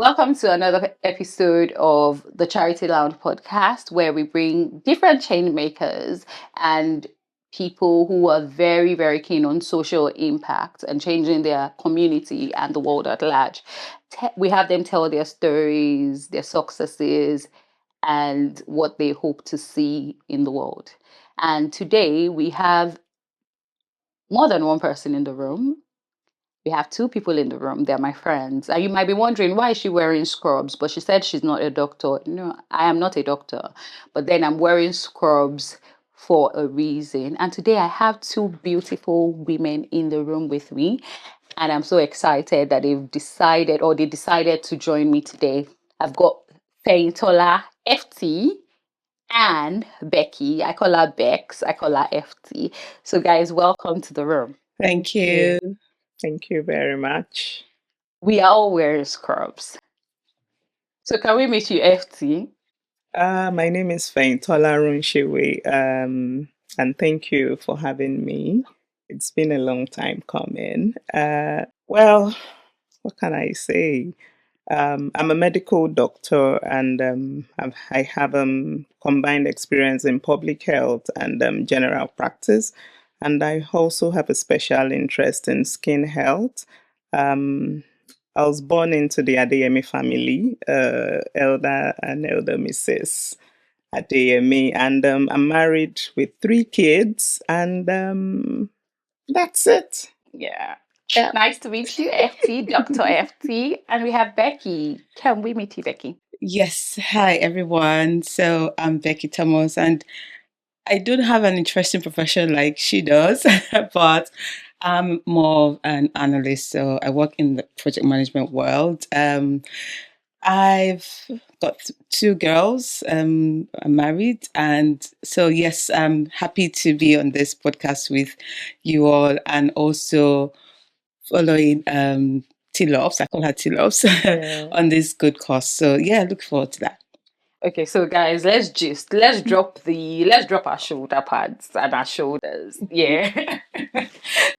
Welcome to another episode of the Charity Lounge podcast, where we bring different change makers and people who are very, very keen on social impact and changing their community and the world at large. We have them tell their stories, their successes, and what they hope to see in the world. And today we have more than one person in the room. We have two people in the room. They're my friends. And you might be wondering, why is she wearing scrubs? But she said she's not a doctor. No, I am not a doctor. But then I'm wearing scrubs for a reason. And today I have two beautiful women in the room with me. And I'm so excited that they decided to join me today. I've got Feintola FT and Becky. I call her Bex. I call her FT. So guys, welcome to the room. Thank you. Thank you very much. We are all wearing scrubs. So can we meet you, FT? My name is Feintola Runshiwe, and thank you for having me. It's been a long time coming. Well, what can I say? I'm a medical doctor, and I have combined experience in public health and general practice. And I also have a special interest in skin health. Um, I was born into the Adeyemi family, elder and elder Mrs. Adeyemi, and I'm married with three kids, and that's it. Yeah. Yeah. Nice to meet you, FT, Dr. FT. And we have Becky. Can we meet you, Becky? Yes, hi everyone. So I'm Becky Thomas, and I don't have an interesting profession like she does, but I'm more of an analyst. So I work in the project management world. I've got two girls. I'm married, and so yes, I'm happy to be on this podcast with you all, and also following T-Loves. I call her T-Loves on this good cause. So yeah, look forward to that. Okay, so guys, let's drop our shoulder pads and our shoulders. Yeah.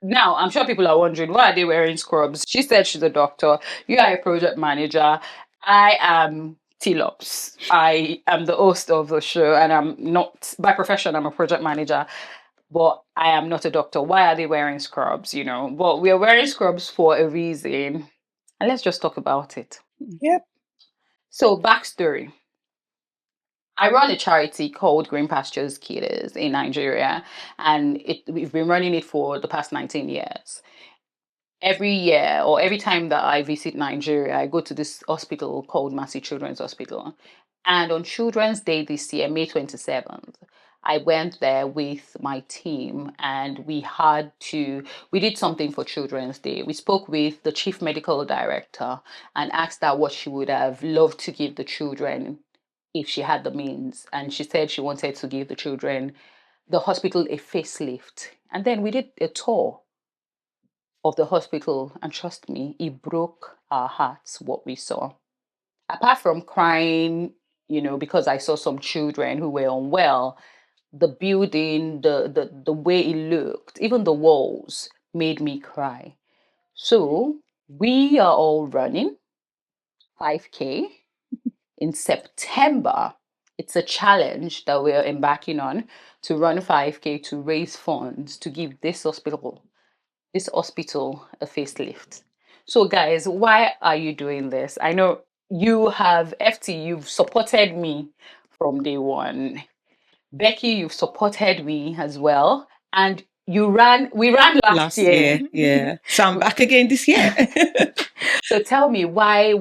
Now, I'm sure people are wondering, why are they wearing scrubs? She said she's a doctor. You are a project manager. I am T-Lops. I am the host of the show, and I'm not, by profession, I'm a project manager, but I am not a doctor. Why are they wearing scrubs? Well, we are wearing scrubs for a reason. And let's just talk about it. Yep. So, backstory. I run a charity called Green Pastures Kids in Nigeria, and we've been running it for the past 19 years. Every year or every time that I visit Nigeria, I go to this hospital called Massey Children's Hospital. And on Children's Day this year, May 27th, I went there with my team, and we did something for Children's Day. We spoke with the chief medical director and asked her what she would have loved to give the children if she had the means. And she said she wanted to give the hospital a facelift. And then we did a tour of the hospital, and trust me, it broke our hearts what we saw. Apart from crying, because I saw some children who were unwell, the building, the way it looked, even the walls made me cry. So we are all running 5K in September. It's a challenge that we're embarking on to run 5K to raise funds to give this hospital a facelift. So, guys, why are you doing this? I know you have FT, you've supported me from day one. Becky, you've supported me as well. And we ran last year. Yeah. So I'm back again this year. So tell me, why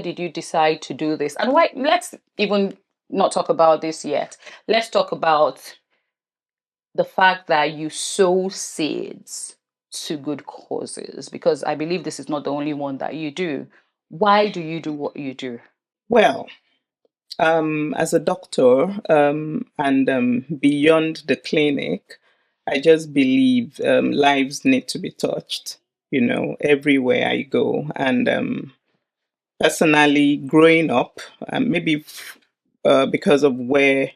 did you decide to do this? And why, let's even not talk about this yet. Let's talk about the fact that you sow seeds to good causes, because I believe this is not the only one that you do. Why do you do what you do? Well, as a doctor, and beyond the clinic, I just believe lives need to be touched, everywhere I go. And personally, growing up, maybe because of where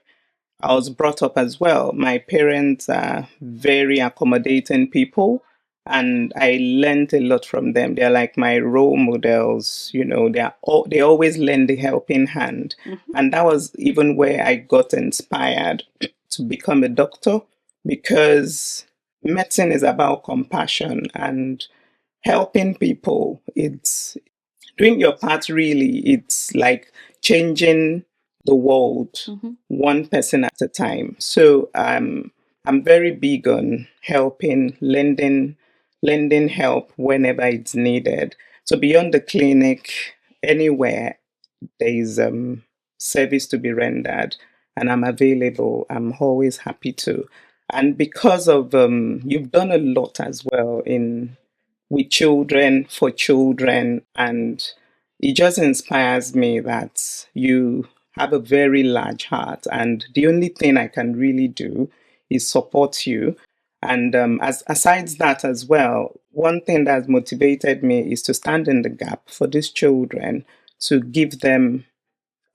I was brought up as well, my parents are very accommodating people. and I learned a lot from them. They're like my role models. They always lend a helping hand, and that was even where I got inspired to become a doctor, because medicine is about compassion and helping people. It's doing your part, really. It's like changing the world one person at a time. So I'm very big on helping, lending help whenever it's needed. So beyond the clinic, anywhere there is service to be rendered, and I'm available, I'm always happy to. And because of you've done a lot as well in with children, for children, and it just inspires me that you have a very large heart, and the only thing I can really do is support you. And as aside that as well, one thing that's motivated me is to stand in the gap for these children, to give them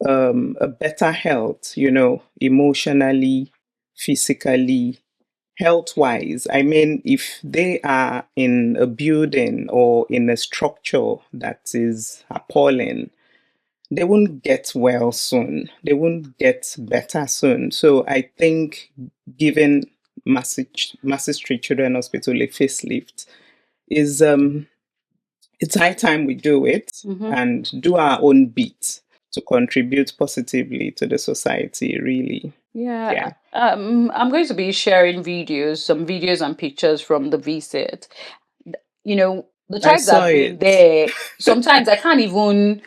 a better health, emotionally, physically, health wise. I mean, if they are in a building or in a structure that is appalling, they won't get well soon. They won't get better soon. So I think giving Massey Street Children Hospital a facelift is it's high time we do it and do our own bit to contribute positively to the society, really. Yeah. Yeah. I'm going to be sharing some videos and pictures from the visit. The I times saw I've been it. there, sometimes I can't even,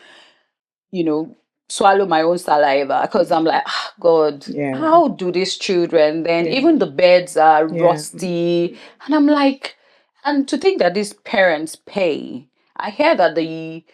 you know, swallow my own saliva, because I'm like, "Ah, God, Yeah. how do these children then? Yeah. Even the beds are Yeah. rusty." And I'm like, and to think that these parents pay. I hear that the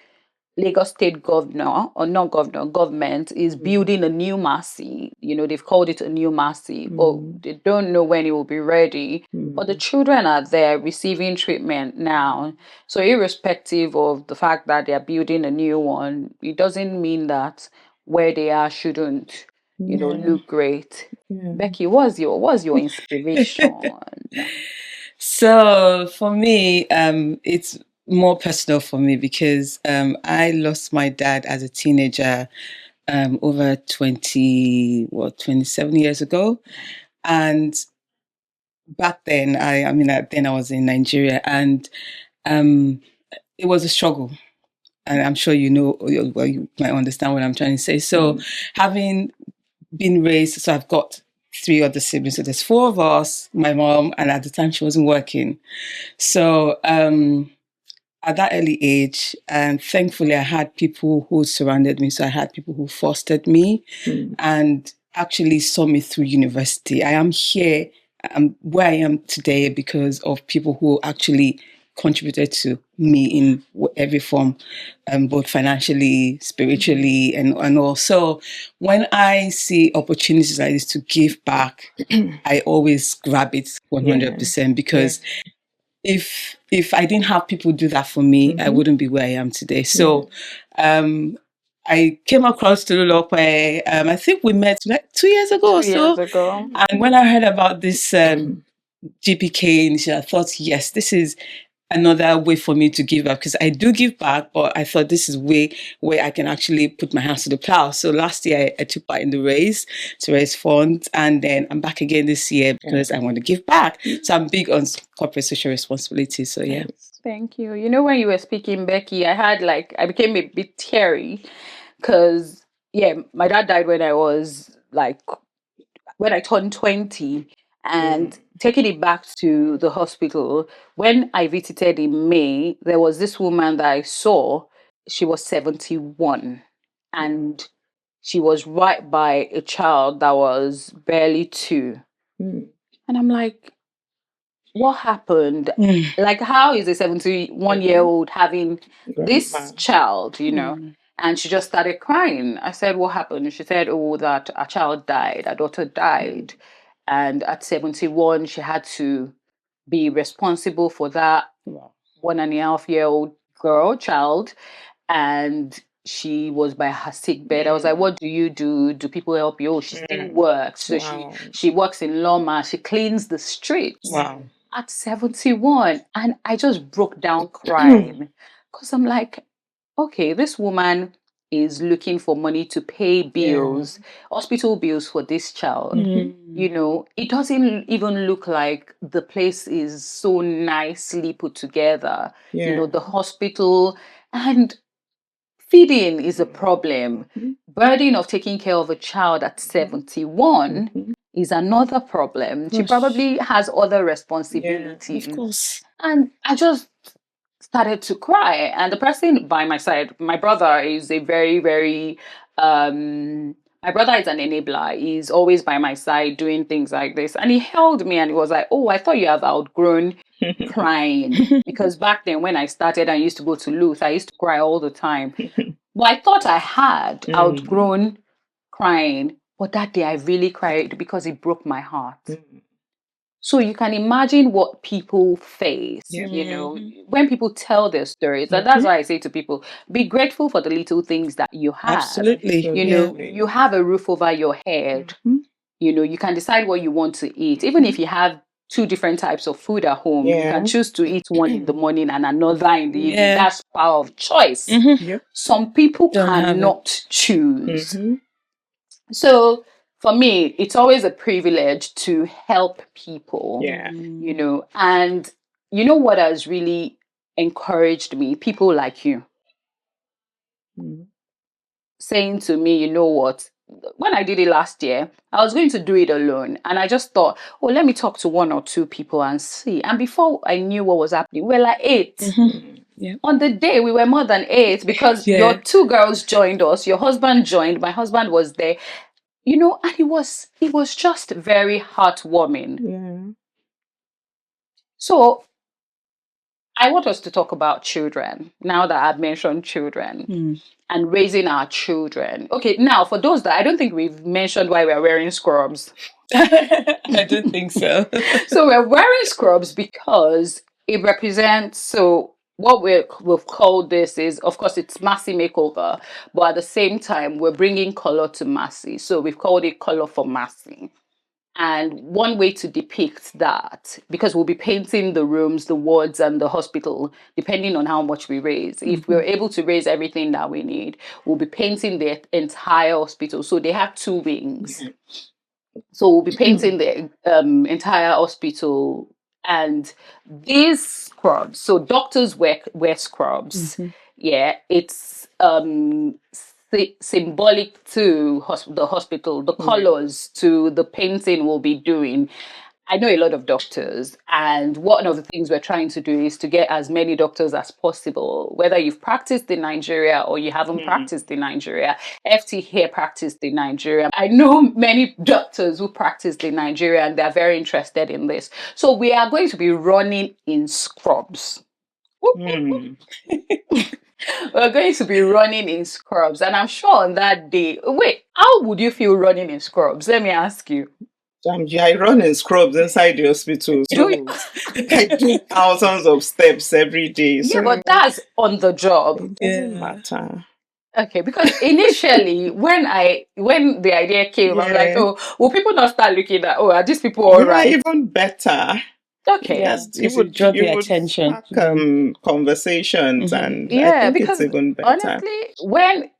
Lagos State governor, or not governor, government is building a new Massey. They've called it a new Massey, but they don't know when it will be ready. But the children are there receiving treatment now. So, irrespective of the fact that they are building a new one, it doesn't mean that where they are shouldn't, Yeah. look great. Yeah. Becky, what's your inspiration? So for me, it's more personal for me because I lost my dad as a teenager over 27 years ago. And back then, then I was in Nigeria, and it was a struggle. And I'm sure you might understand what I'm trying to say. So having been raised, so I've got three other siblings. So there's four of us, my mom, and at the time she wasn't working. So at that early age, and thankfully I had people who surrounded me. So I had people who fostered me and actually saw me through university. I am here, I'm where I am today because of people who actually contributed to me in every form, both financially, spiritually, and all. So when I see opportunities like this to give back, I always grab it 100% because if I didn't have people do that for me, I wouldn't be where I am today. So I came across Tolulope. I think we met like 2 years ago or 2 years so. ago. And when I heard about this GPK initiative, I thought, yes, this is another way for me to give back, because I do give back, but I thought this is way where I can actually put my hands to the plow. So last year I took part in the race to raise funds, and then I'm back again this year because I want to give back. So I'm big on corporate social responsibility. So yeah. Thank you. When you were speaking, Becky, I became a bit teary because, yeah, my dad died when I turned 20, and taking it back to the hospital, when I visited in May, there was this woman that I saw. She was 71, and she was right by a child that was barely 2. And I'm like, what happened? Like, how is a 71-year-old having this child, And she just started crying. I said, what happened? She said, oh, that a child died, her daughter died. And at 71, she had to be responsible for that 1.5-year-old child. And she was by her sick bed. I was like, what do you do? Do people help you? Oh, she still works. So she works in Loma. She cleans the streets. Wow. at 71. And I just broke down crying because I'm like, okay, this woman is looking for money to pay bills, hospital bills for this child. You know, it doesn't even look like the place is so nicely put together. You know, the hospital and feeding is a problem. Burden of taking care of a child at 71 is another problem. She probably has other responsibilities. Of course. And I just started to cry. And the person by my side, my brother is a very, very my brother is an enabler. He's always by my side doing things like this. And he held me and he was like, "Oh, I thought you have outgrown crying." Because back then when I started, I used to go to Luth, I used to cry all the time. But I thought I had outgrown crying. But that day I really cried because it broke my heart. So you can imagine what people face, you know, when people tell their stories. And that's why I say to people, be grateful for the little things that you have. Absolutely. You know, you have a roof over your head. You know, you can decide what you want to eat. Even if you have two different types of food at home, you can choose to eat one in the morning and another in the evening. That's power of choice. Some people cannot choose. So for me, it's always a privilege to help people, you know, and you know what has really encouraged me? People like you saying to me, you know what? When I did it last year, I was going to do it alone. And I just thought, oh, let me talk to one or two people and see. And before I knew what was happening, we were like 8. On the day, we were more than 8 because your 2 girls joined us. Your husband joined. My husband was there. You know, and it was just very heartwarming. So I want us to talk about children now that I've mentioned children and raising our children. Okay, now for those that I don't think we've mentioned why we're wearing scrubs. I don't think so. So we're wearing scrubs because it represents, so what we've called this is, of course, it's Massey makeover, but at the same time, we're bringing color to Massey. So we've called it Color for Massey. And one way to depict that, because we'll be painting the rooms, the wards, and the hospital, depending on how much we raise. If we're able to raise everything that we need, we'll be painting the entire hospital. So they have 2 wings. So we'll be painting the entire hospital. And these scrubs, so doctors wear scrubs. Yeah, it's symbolic to the hospital. The colors to the painting we'll be doing. I know a lot of doctors, and one of the things we're trying to do is to get as many doctors as possible, whether you've practiced in Nigeria or you haven't practiced in Nigeria. FT here practiced in Nigeria. I know many doctors who practiced in Nigeria and they're very interested in this. So we are going to be running in scrubs. We're going to be running in scrubs, and I'm sure on that day, wait, how would you feel running in scrubs? Let me ask you. I run in scrubs inside the hospital, so I do thousands of steps every day. Yeah, but that's on the job. It doesn't matter. Okay, because initially when the idea came, I'm like, oh, will people not start looking at, oh, are these people all right? Even better. Okay. Yes, you would draw the attention. Spark, conversations, and yeah, I think because it's even better. Honestly, when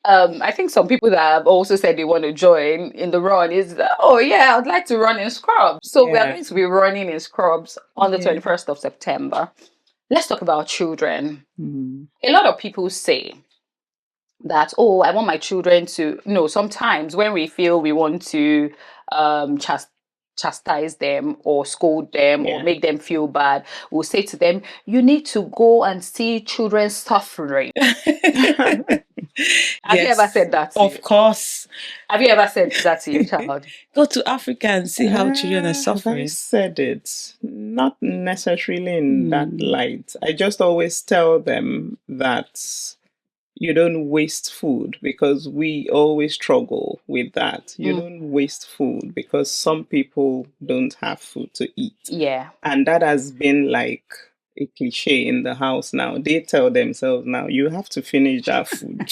I think some people that have also said they want to join in the run is that, oh yeah, I'd like to run in scrubs. So we're going to be running in scrubs on the 21st of September. Let's talk about children. A lot of people say that, oh, I want my children to, sometimes when we feel we want to chastise them or scold them or make them feel bad, we'll say to them, you need to go and see children suffering. Have you ever said that to Of course. Have you ever said that to your child? Go to Africa and see how children are suffering. I said it, not necessarily in that light. I just always tell them that you don't waste food, because we always struggle with that. You don't waste food because some people don't have food to eat. Yeah. And that has been like a cliche in the house now. They tell themselves now, you have to finish that food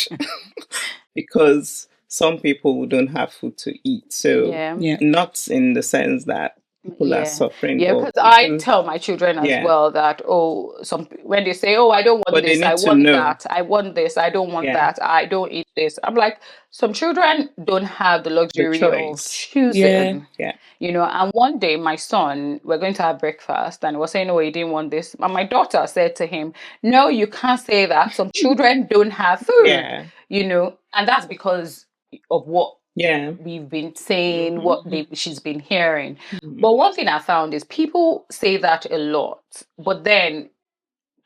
because some people don't have food to eat. So not in the sense that people are suffering. Yeah, Or because I people, tell my children as yeah, well that, when they say, oh, I don't want but they this, I need to want know. that, I want this, I don't want Yeah, that, I don't eat this. I'm like, some children don't have the the luxury of choice. Yeah. choosing. Yeah, And one day my son, we're going to have breakfast, and he was saying, oh, he didn't want this. And my daughter said to him, no, you can't say that. Some children don't have food, yeah, and that's because of what yeah. we've been saying, Hmm. she's been hearing. Hmm. But one thing I found is people say that a lot, but then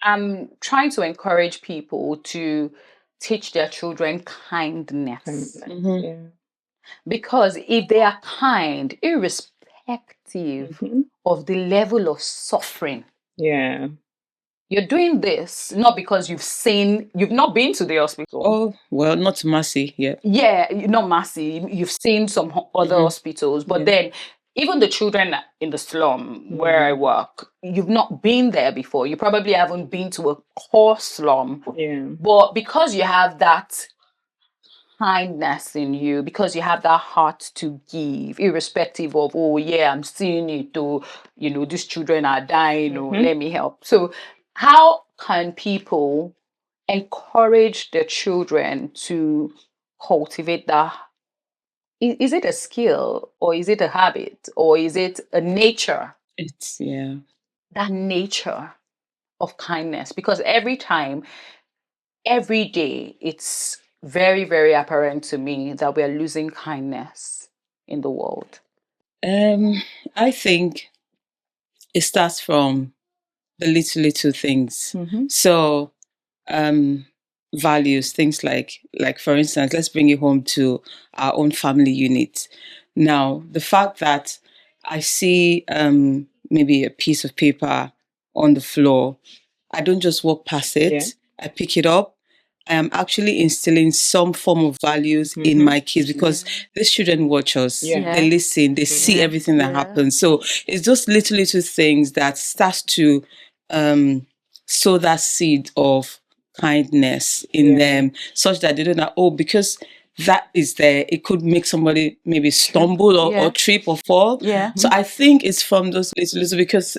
I'm trying to encourage people to teach their children kindness. Kindness. Yeah. Because if they are kind, irrespective Hmm. of the level of suffering, Yeah. you're doing this not because you've not been to the hospital. Oh, well, not Massey. Yeah. Yeah, not Massey. You've seen some other Mhm. hospitals, but Yeah. then even the children in the slum where I work, you've not been there before. You probably haven't been to a core slum, Yeah. but because you have that kindness in you, because you have that heart to give, irrespective of, oh yeah, I'm seeing it, or these children are dying, or Hmm. let me help. So how can people encourage their children to cultivate that? Is it a skill, or is it a habit, or is it a nature? It's yeah. That nature of kindness, because every day, it's very, very apparent to me that we're losing kindness in the world. I think it starts from the little things. Hmm. So um values, things like for instance, let's bring it home to our own family unit. Now, the fact that I see maybe a piece of paper on the floor, I don't just walk past Yeah. it, I pick it up. I am actually instilling some form of values in Hmm. my kids because these children watch us, Yeah. they listen, they see Mhm. everything that happens. So it's just little things that starts to um, sow that seed of kindness in Yeah. them, such that they don't know, oh, because that is there, it could make somebody maybe stumble or Yeah. trip or fall. Yeah. So I think it's from those little because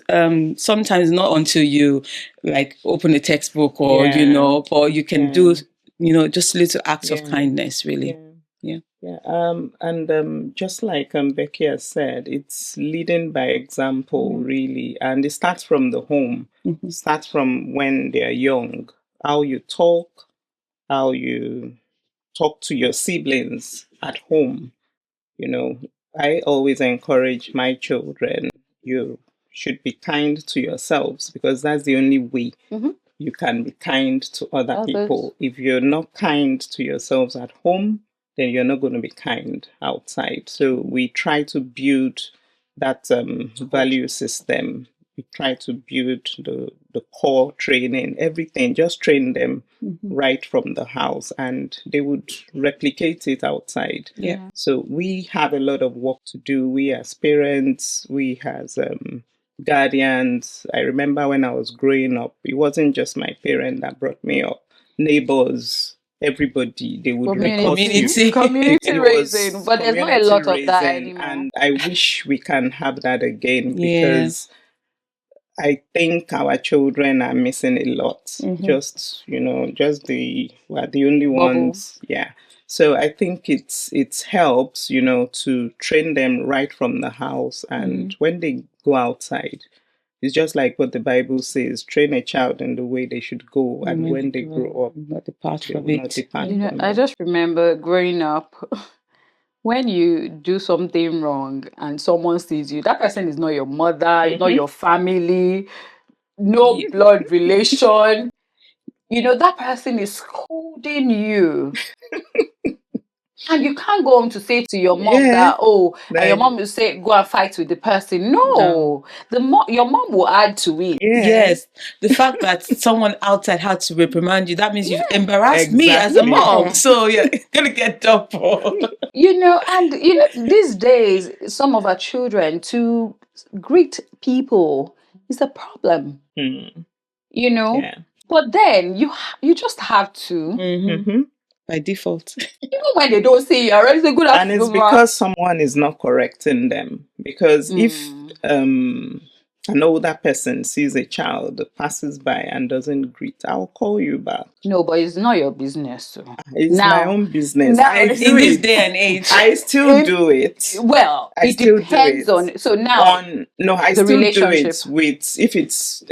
sometimes not until you like open a textbook or Yeah. or you can Yeah. do just little acts of Yeah. kindness, really. Yeah. Yeah. Yeah. And just like Becky has said, it's leading by example, really, and it starts from the home. Mhm. Starts from when they're young. How you talk, how you talk to your siblings at home. You know, I always encourage my children, you should be kind to yourselves because that's the only way Mhm. you can be kind to other Others. people. If you're not kind to yourselves at home, then you're not going to be kind outside. So we try to build that value system. We try to build the core training, everything, just train them right from the house and they would replicate it outside. Yeah. So we have a lot of work to do. We as parents, we as guardians. I remember when I was growing up, it wasn't just my parent that brought me up. Neighbors, everybody, they would report you. Community. Community It raising, was but there's not a community lot of that raising, anymore. and I wish we can have that again Yeah. because I think our children are missing a lot. Just just we're the only Bubble. ones. Yeah. So I think it helps, to train them right from the house, and when they go outside, it's just like what the Bible says: train a child in the way they should go, and when they grow up, Not depart they from will not it. depart from I it. just remember growing up, when you do something wrong and someone sees you, that person is not your mother, not Hmm. your family, no Yep. blood relation. That person is scolding you. And you can't go home to say to your mom Yeah. that, oh, and your Like, mom will say, go and fight with the person. No. No, your mom will add to it. yeah. Yes, the fact that someone outside had to reprimand you, that means you've Yeah. embarrassed me as a Exactly. mom. Yeah. So you're gonna get double. And these days, some of our children to greet people is a problem, Hmm. you know. Yeah. But then you just have to Mm-hmm. Hmm. by default. Even when they don't say you already say good And it's afternoon, ma. because someone is not correcting them. Because if an older person sees a child that passes by and doesn't greet, I'll call you back. No, but it's not your business. So. It's my Now, own business. now I do In this it. day and age. I still in- do it. well, I it still do depends it. on. So now, No, I the still do relationship. it with, if it's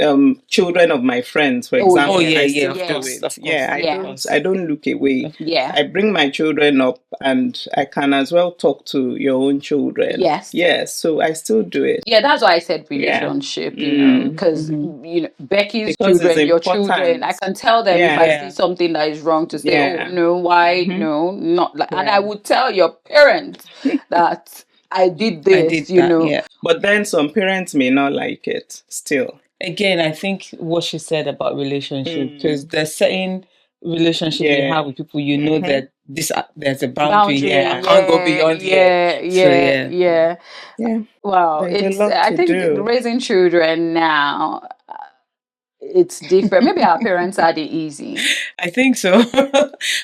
children of my friends, for Oh, example. yeah. I yeah, still of do course, it. of course. Yeah, Yeah. I don't look away. Yeah. I bring my children up, and I can as well talk to your own children. Yes. Yes, so I still do it. Yeah, that's why I said Yeah. relationship, you know, because, you know, Becky's Because it's children, your children, important. I can tell them if Yeah. I Yeah. see something that is wrong to say, Yeah. oh, no, why, no, not like, and Yeah. I would tell your parents that I did I this, did you that, know. yeah. But then some parents may not like it still. Again, I think what she said about relationship, because there's certain relationship you Yeah. have with people, you know that there's a boundary Boundary, here. I can't go beyond here. So yeah. Yeah. Wow, There's a it's, lot I to think do. raising children now, it's different. Maybe our parents had it easy. I think so.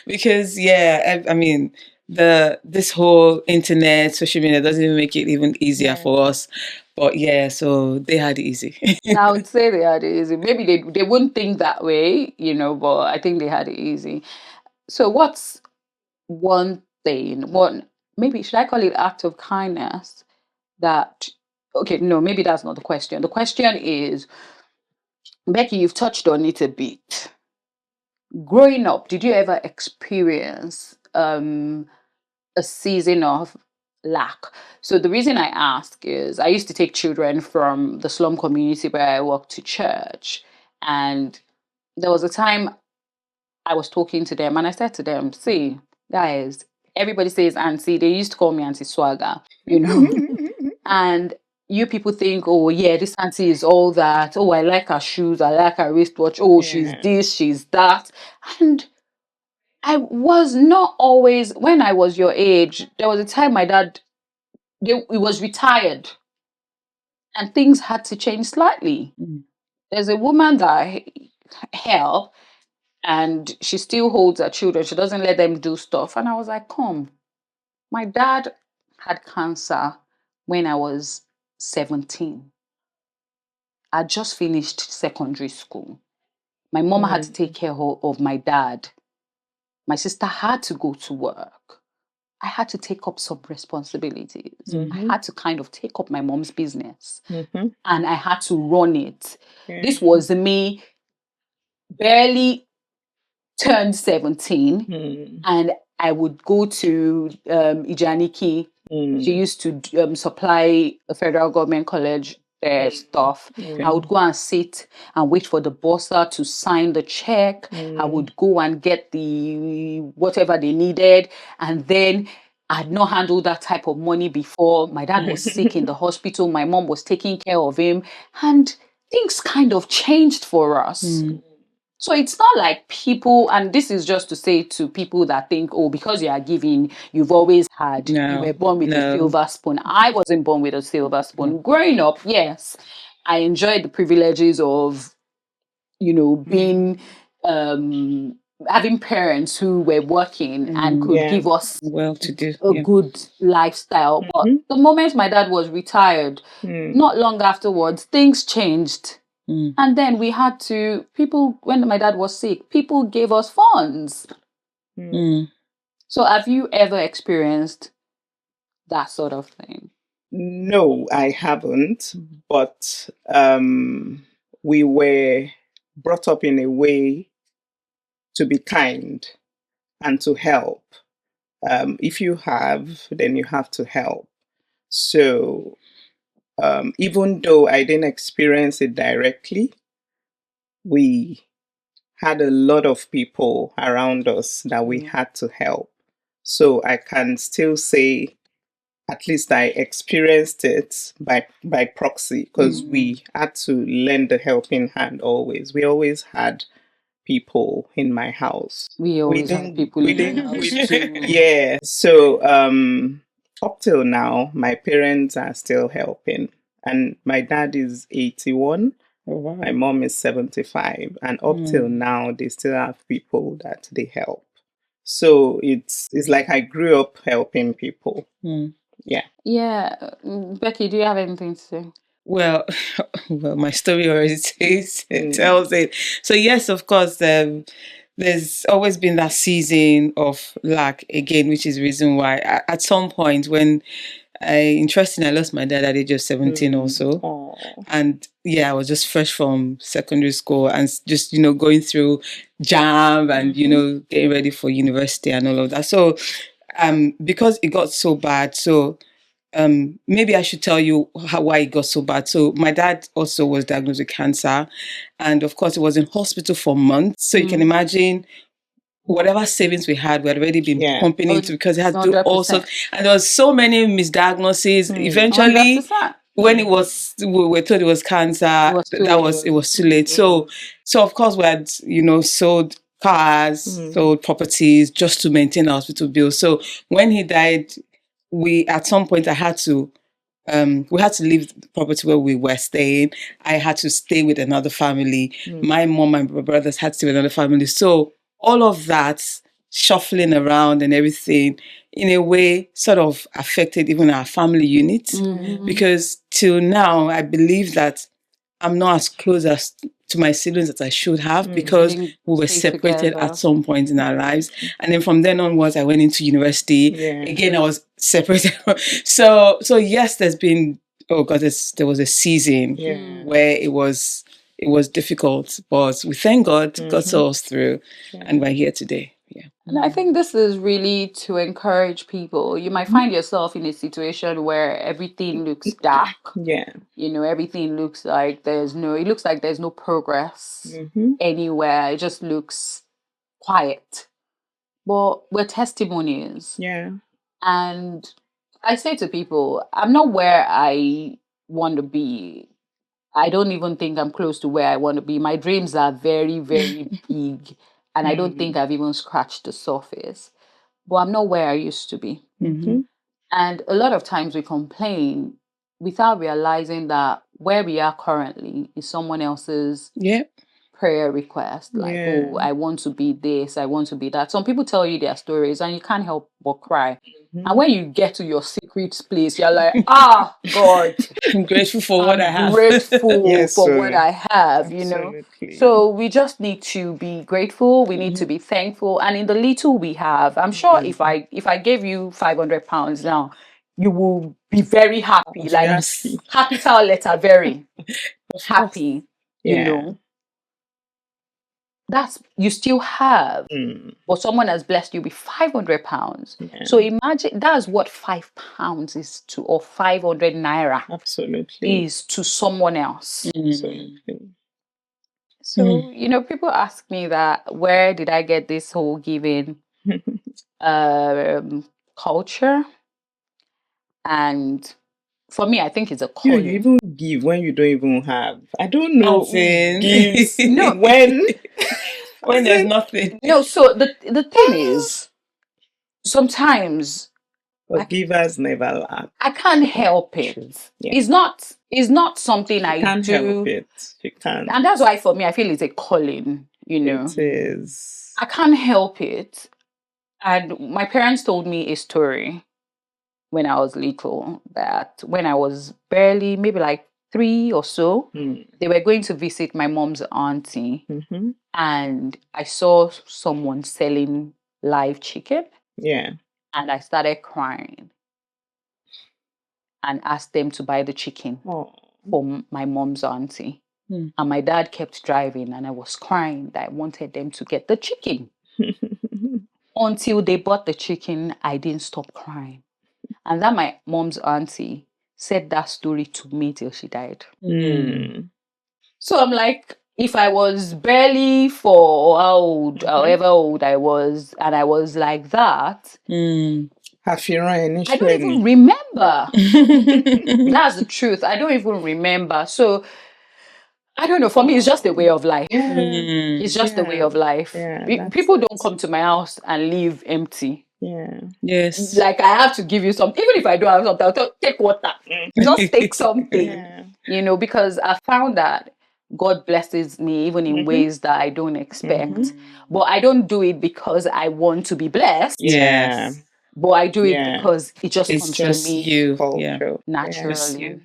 Because I mean, this whole internet, social media doesn't even make it even easier for us. But yeah, so they had it easy. I would say they had it easy. Maybe they wouldn't think that way, you know, but I think they had it easy. So what's one thing, maybe should I call it act of kindness that, okay, no, maybe that's not the question. The question is, Becky, you've touched on it a bit. Growing up, did you ever experience a season of lack? So the reason I ask is I used to take children from the slum community where I worked to church, and there was a time I was talking to them and I said to them, see, guys, everybody says auntie. They used to call me Auntie Swagger, you know. And you people think, oh yeah, this auntie is all that. Oh, I like her shoes, I like her wristwatch. Oh, she's Yeah. this, she's that. And I was not always, when I was your age, there was a time my dad, he was retired and things had to change slightly. There's a woman that I help and she still holds her children. She doesn't let them do stuff. And I was like, come, my dad had cancer when I was 17. I just finished secondary school. My mom had to take care of my dad. My sister had to go to work. I had to take up some responsibilities. I had to kind of take up my mom's business and I had to run it. This was me barely turned 17 and I would go to Ijaniki. She used to supply the federal government college their stuff. I would go and sit and wait for the bursar to sign the check. I would go and get the whatever they needed. And then I'd not handled that type of money before. My dad was sick in the hospital. My mom was taking care of him. And things kind of changed for us. So it's not like people, and this is just to say to people that think, oh, because you are giving, you've always had, you were born with a silver spoon. I wasn't born with a silver spoon. Growing up, yes, I enjoyed the privileges of, you know, being, having parents who were working and could give us well-to-do. a good lifestyle. But the moment my dad was retired, not long afterwards, things changed. And then we had to, when my dad was sick, people gave us funds. So have you ever experienced that sort of thing? No, I haven't. But we were brought up in a way to be kind and to help. If you have, then you have to help. So even though I didn't experience it directly, we had a lot of people around us that we had to help. So I can still say, at least I experienced it by proxy, because we had to lend a helping hand always. We always had people in my house. We always have people in our house too. Yeah. So up till now, my parents are still helping. And my dad is 81. Oh, wow. My mom is 75. And up till now, they still have people that they help. So it's like I grew up helping people. Yeah. Yeah. Becky, do you have anything to say? Well, my story already tells it. So yes, of course, there's always been that season of lack again, which is the reason why at some point when I lost my dad at the age of 17 also. Aww. And yeah, I was just fresh from secondary school and just, going through jam and, getting ready for university and all of that. So because it got so bad, so maybe I should tell you why it got so bad. So my dad also was diagnosed with cancer, and of course, he was in hospital for months. So you can imagine whatever savings we had already been pumping into, because it had to do all sorts, and there was so many misdiagnoses. Eventually, 100%. when we were told it was cancer, it was too late. So of course we had sold cars, sold properties just to maintain our hospital bills. So when he died, at some point I had to we had to leave the property where we were staying. I had to stay with another family. My mom and my brothers had to stay with another family. So all of that shuffling around and everything, in a way, sort of affected even our family unit. Because till now, I believe that I'm not as close to my siblings as I should have, because we were separated at some point in our lives. And then from then onwards, I went into university. Again, I was separated. So yes, there's been, oh God, there was a season where it was difficult, but we thank God, God saw us through, and we're here today. Yeah. And I think this is really to encourage people. You might find yourself in a situation where everything looks dark. Yeah. Everything looks like there's no progress anywhere. It just looks quiet. But we're testimonies. Yeah. And I say to people, I'm not where I want to be. I don't even think I'm close to where I want to be. My dreams are very, very big. And I don't think I've even scratched the surface. But I'm not where I used to be. And a lot of times we complain without realizing that where we are currently is someone else's prayer request. Like, oh, I want to be this, I want to be that. Some people tell you their stories and you can't help but cry. And when you get to your secret place, you're like, God, I'm grateful for what I have. Grateful for what I have, So we just need to be grateful. We need to be thankful. And in the little we have, I'm sure if I gave you £500 now, you will be very happy. Like capital letter, very happy, That's you still have, but someone has blessed you with £500. So imagine that's what £5 is to, or 500 naira is to someone else. Absolutely. So people ask me that, where did I get this whole giving culture? And for me, I think it's a calling. You even give when you don't even have. I don't know who gives No, when there's nothing. No, so the thing is, sometimes givers never lack. I can't help it. It's not something I can't do. Help it. You can't. And that's why for me, I feel it's a calling, It is. I can't help it. And my parents told me a story when I was little, that when I was barely, maybe like 3 or so, they were going to visit my mom's auntie. And I saw someone selling live chicken. Yeah. And I started crying and asked them to buy the chicken for my mom's auntie. And my dad kept driving and I was crying that I wanted them to get the chicken. Until they bought the chicken, I didn't stop crying. And then my mom's auntie said that story to me till she died. So I'm like, if I was barely however old I was, and I was like that, I don't even remember. That's the truth. I don't even remember. So I don't know. For me, it's just a way of life. It's just a way of life. People don't come to my house and leave empty. Yeah. Yes. Like, I have to give you something. Even if I don't have something, I'll take water. Just take something. Because I found that God blesses me even in ways that I don't expect. But I don't do it because I want to be blessed. Yeah. But I do it Yeah. because it just It's comes just to me you. Yeah. Culture. naturally.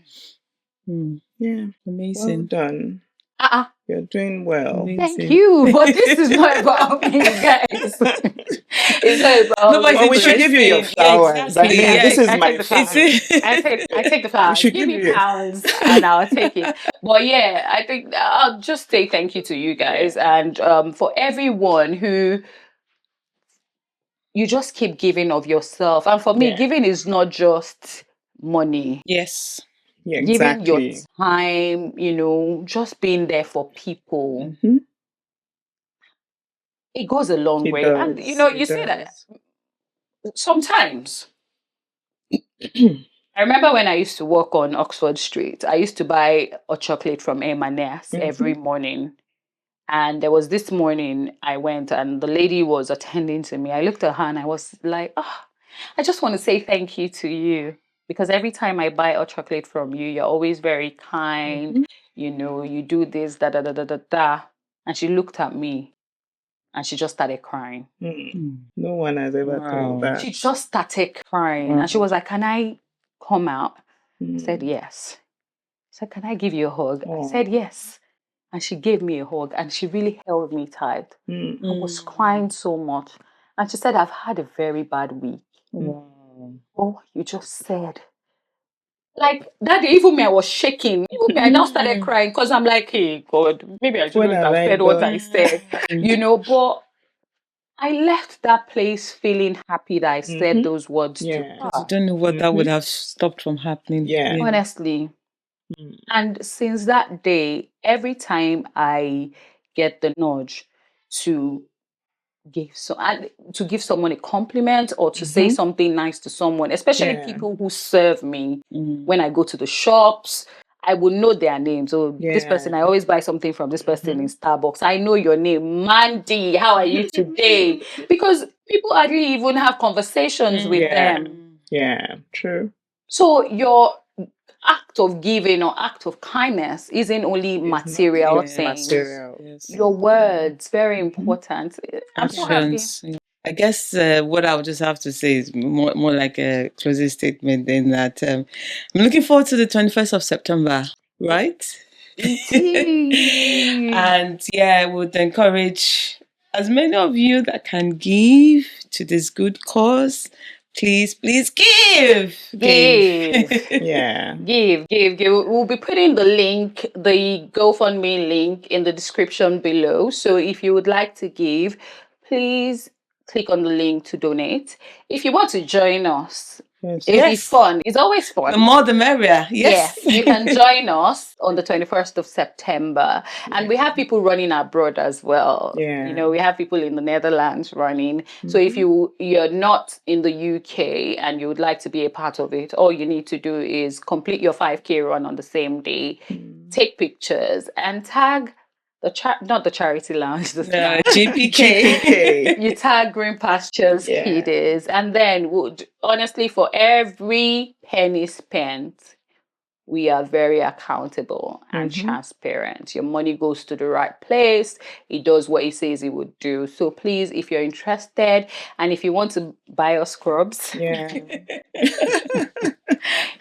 Yeah. Well Amazing. done. Uh-uh. You're doing well. Amazing. Thank you. But this is not about me, guys. It's not about No, but Well, we it's should give you your interesting. Yeah, flowers. I exactly. mean, Yeah, this is I take my the flowers. favorite. I take the We flowers. should Give give me you. pounds and I'll take it. But yeah, I think I'll just say thank you to you guys and for everyone who you just keep giving of yourself. And for me, Yeah. giving is not just money. yes. Yeah, Giving your exactly. time, just being there for people. Hmm. It goes a long It way. And does. you It see that does. sometimes. I remember when I used to work on Oxford Street, I used to buy a chocolate from M&S every morning. And there was this morning I went and the lady was attending to me. I looked at her and I was like, oh, I just want to say thank you to you. Because every time I buy a chocolate from you, you're always very kind. Mhm. You do this, da da da da da da. And she looked at me and she just started crying. No one has ever told Wow. that. She just started crying. And she was like, can I come out? I said, yes. She said, can I give you a hug? I said, Oh. yes. And she gave me a hug and she really held me tight. Mm. I was crying so much. And she said, I've had a very bad week. Wow. Oh, you just said. Like that day, even me, I was shaking. Even me, I now started crying because I'm like, hey, God, maybe I What shouldn't have have I said what I done? said, but I left that place feeling happy that I said those words to Yeah. Because you her. don't know what that would have stopped from happening. Yeah. Honestly. Mm. And since that day, every time I get the nudge to give someone a compliment or to say something nice to someone, especially Yeah. people who serve me when I go to the shops. I will know their names. So this person, Yeah. I always buy something from this person in Starbucks. I know your name, Mandy. How are you today? Because people hardly even have conversations with Yeah. them. Yeah. True. So your act of giving or act of kindness isn't only It's not material just things. material. Yes. Your words, very important. I'm so happy. Actions. Yeah. I guess what I would just have to say is more like a closing statement than that. I'm looking forward to the 21st of September, right? It is. And yeah, I would encourage as many of you that can give to this good cause. Please, please give. Give. Yeah. Give. We'll be putting the GoFundMe link in the description below. So if you would like to give, please click on the link to donate. If you want to join us, Yes. it'll be Yes. fun. It's always The fun. more the merrier. Yeah, Yes. you can join us on the 21st of September. And we have people running abroad as well. Yeah. We have people in the Netherlands running. So if you're not in the UK and you would like to be a part of it, all you need to do is complete your 5K run on the same day, take pictures and tag not the charity lounge this time. GPK. GPK. You tag Green Pastures Yeah. Kiddies, and then honestly, for every penny spent, we are very accountable and transparent. Your money goes to the right place. It does what it says it would do. So please, if you're interested and if you want to buy us scrubs, Yeah.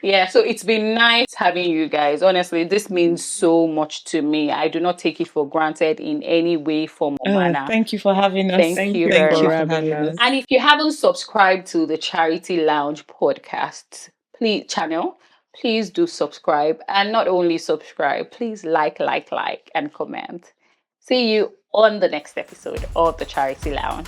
yeah, so it's been nice having you guys. Honestly, this means so much to me. I do not take it for granted in any way, form, or manner. Thank you for having us. Thank Thank you you very Thank you for much. for having having us. us. And if you haven't subscribed to the Charity Lounge podcast, please do subscribe. And not only subscribe, please like, and comment. See you on the next episode of the Charity Lounge.